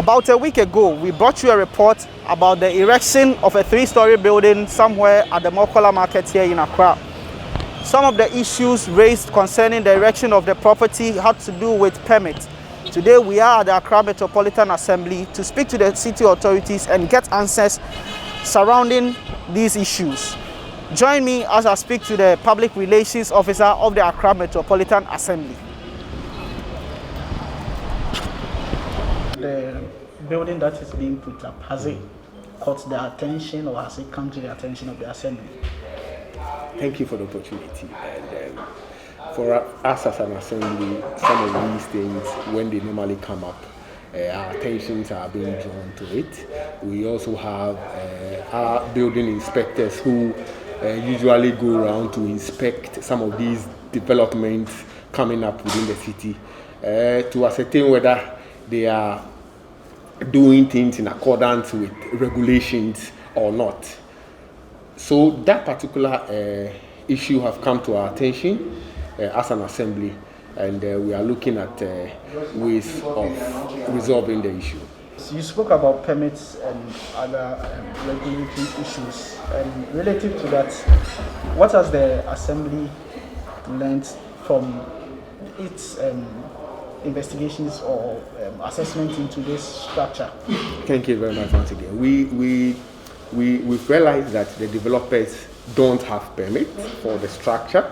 About a week ago, we brought you a report about the erection of a 3-story building somewhere at the Mokola market here in Accra. Some of the issues raised concerning the erection of the property had to do with permits. Today we are at the Accra Metropolitan Assembly to speak to the city authorities and get answers surrounding these issues. Join me as I speak to the Public Relations Officer of the Accra Metropolitan Assembly. The building that is being put up, has it caught the attention or has it come to the attention of the Assembly? Thank you for the opportunity. And for us as an Assembly, some of these things, when they normally come up, our attentions are being drawn to it. We also have our building inspectors who usually go around to inspect some of these developments coming up within the city to ascertain whether they are doing things in accordance with regulations or not. So that particular issue have come to our attention as an Assembly, and we are looking at ways of resolving the issue. So you spoke about permits and other regulatory issues, and relative to that, what has the Assembly learned from its investigations or assessment into this structure? Thank you very much once again. We've realized that the developers don't have permits for the structure,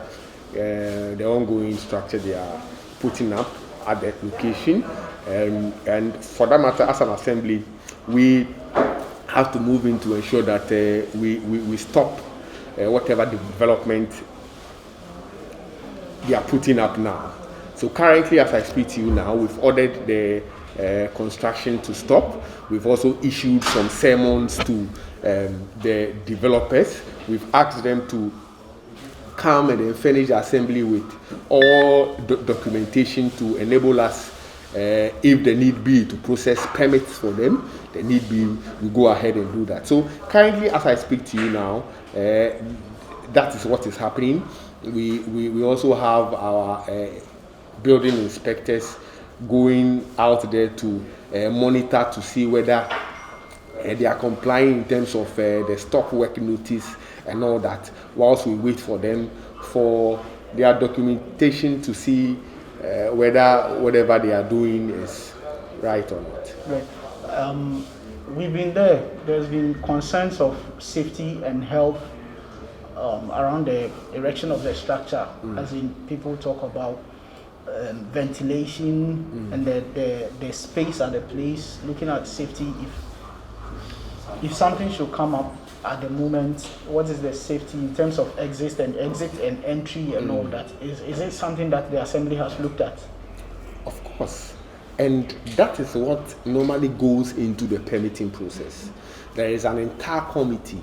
the ongoing structure they are putting up at the location. And for that matter, as an Assembly, we have to move in to ensure that we stop whatever development they are putting up now. So currently, as I speak to you now, we've ordered the construction to stop. We've also issued some sermons to the developers. We've asked them to come and then furnish the Assembly with all documentation to enable us, if the need be, to process permits for them. The need be, we go ahead and do that. So currently, as I speak to you now, that is what is happening. We also have our building inspectors going out there to monitor to see whether they are complying in terms of the stop work notice and all that, whilst we wait for them for their documentation to see whether whatever they are doing is right or not. Right. We've been there. There's been concerns of safety and health around the erection of the structure, as in people talk about ventilation and the space at the place, looking at safety. If something should come up at the moment, what is the safety in terms of exit and entry and all that? Is it something that the Assembly has looked at? Of course. And that is what normally goes into the permitting process. There is an entire committee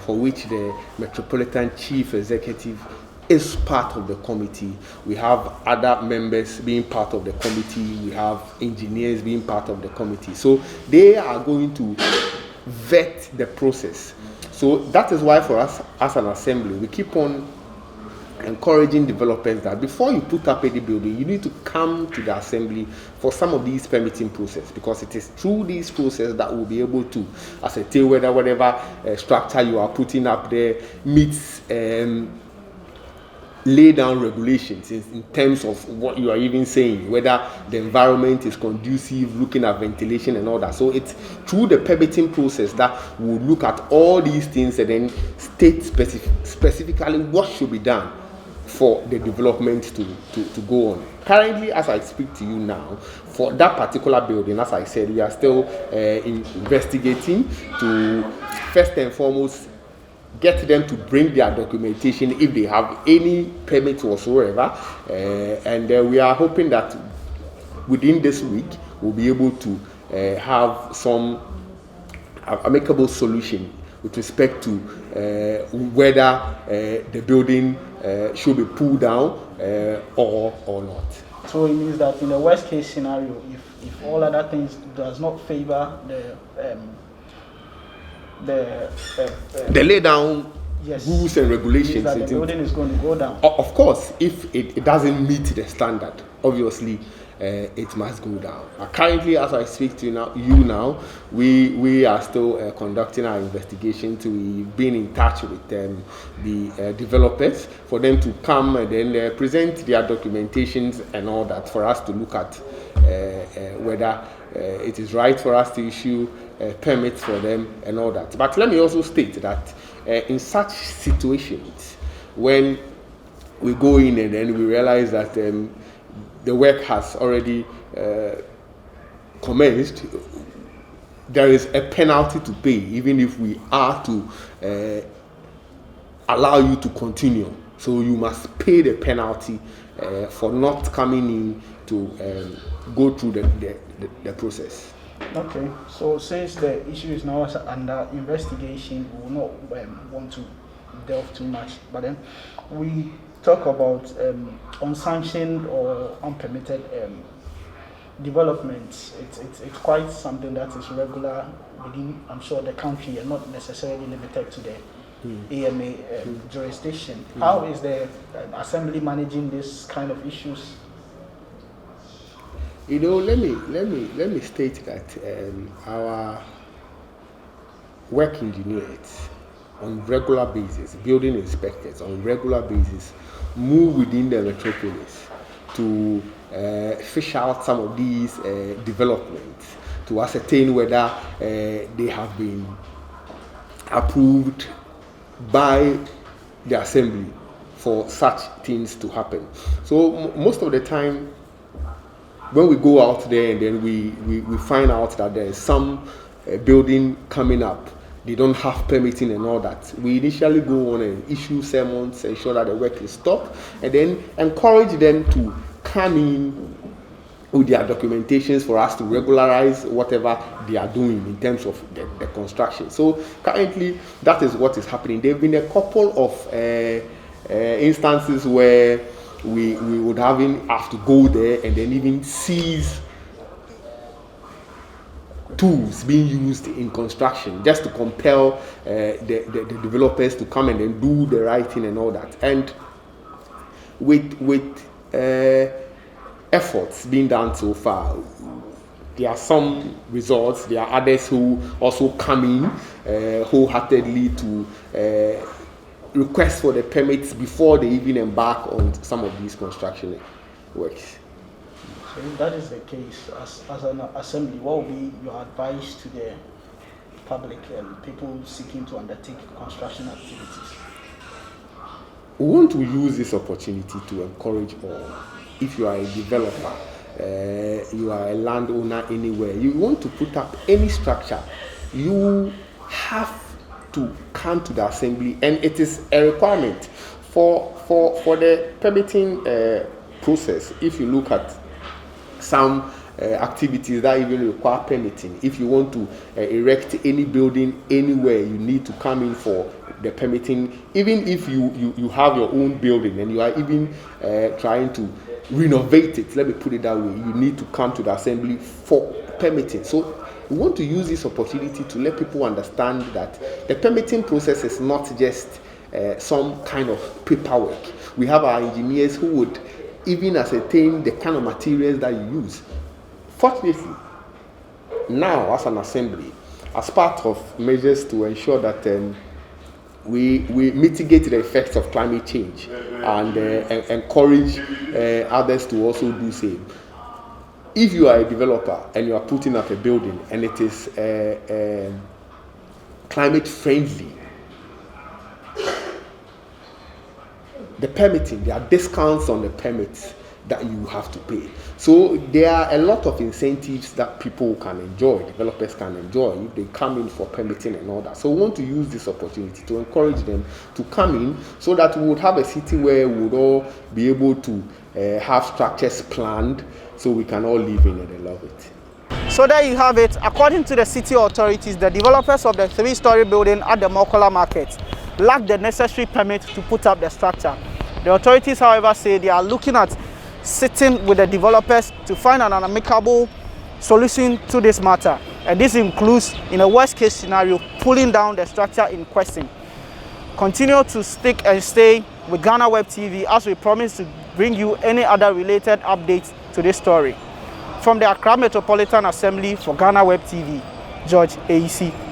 for which the Metropolitan Chief Executive is part of the committee. We have other members being part of the committee. We have engineers being part of the committee. So they are going to vet the process. So that is why for us as an Assembly, we keep on encouraging developers that before you put up any building, you need to come to the Assembly for some of these permitting process, because it is through this process that we'll be able to ascertain whether whatever structure you are putting up there meets lay down regulations in terms of what you are even saying, whether the environment is conducive, looking at ventilation and all that. So it's through the permitting process that we'll look at all these things and then state specifically what should be done for the development to go on. Currently, as I speak to you now, for that particular building, as I said, we are still investigating to first and foremost get them to bring their documentation if they have any permits whatsoever, and we are hoping that within this week we'll be able to have some amicable solution with respect to whether the building should be pulled down or not. So it means that in the worst case scenario, if all other things does not favor the lay down rules and regulations, that the building is going to go down. Of course, if it doesn't meet the standard, obviously it must go down. Currently, as I speak to you now, we are still conducting our investigation. We've been in touch with the developers for them to come and then present their documentations and all that for us to look at whether it is right for us to issue permits for them and all that. But let me also state that in such situations, when we go in and then we realize that the work has already commenced, there is a penalty to pay, even if we are to allow you to continue. So you must pay the penalty for not coming in to go through the process. Okay, so since the issue is now under investigation, we will not want to delve too much, but then we talk about unsanctioned or unpermitted developments. It's quite something that is regular within, I'm sure, the country, and not necessarily limited to the AMA jurisdiction. How is the assembly managing this kind of issues? You know, let me state that our work engineers on regular basis, building inspectors on regular basis, move within the metropolis to fish out some of these developments to ascertain whether they have been approved by the assembly for such things to happen. So most of the time, when we go out there and then we find out that there is some building coming up, they don't have permitting and all that, we initially go on and issue sermons, ensure that the work is stopped, and then encourage them to come in with their documentations for us to regularize whatever they are doing in terms of the construction. So currently, that is what is happening. There have been a couple of instances where we would have to go there and then even seize tools being used in construction just to compel the developers to come and then do the right thing and all that. And with efforts being done so far, there are some results. There are others who also come in wholeheartedly to request for the permits before they even embark on some of these construction works. So if that is the case, as an assembly, what will be your advice to the public and people seeking to undertake construction activities? We want to use this opportunity to encourage all. If you are a developer, you are a landowner anywhere, you want to put up any structure, you have to come to the assembly, and it is a requirement for the permitting process. If you look at some activities that even require permitting, if you want to erect any building anywhere, you need to come in for the permitting. Even if you have your own building and you are even trying to renovate it, let me put it that way, you need to come to the assembly for permitting. So we want to use this opportunity to let people understand that the permitting process is not just some kind of paperwork. We have our engineers who would even ascertain the kind of materials that you use. Fortunately, now as an assembly, as part of measures to ensure that we mitigate the effects of climate change and encourage others to also do the same. If you are a developer and you are putting up a building and it is climate friendly, the permitting, there are discounts on the permits that you have to pay. So there are a lot of incentives that people can enjoy, developers can enjoy if they come in for permitting and all that. So we want to use this opportunity to encourage them to come in so that we would have a city where we would all be able to have structures planned so we can all live in it and love it. So there you have it. According to the city authorities, the developers of the 3-story building at the Mokola market lack the necessary permit to put up the structure. The authorities, however, say they are looking at sitting with the developers to find an amicable solution to this matter. And this includes, in a worst case scenario, pulling down the structure in question. Continue to stick and stay with Ghana Web TV as we promise to bring you any other related updates to this story. From the Accra Metropolitan Assembly for Ghana Web TV, George AEC.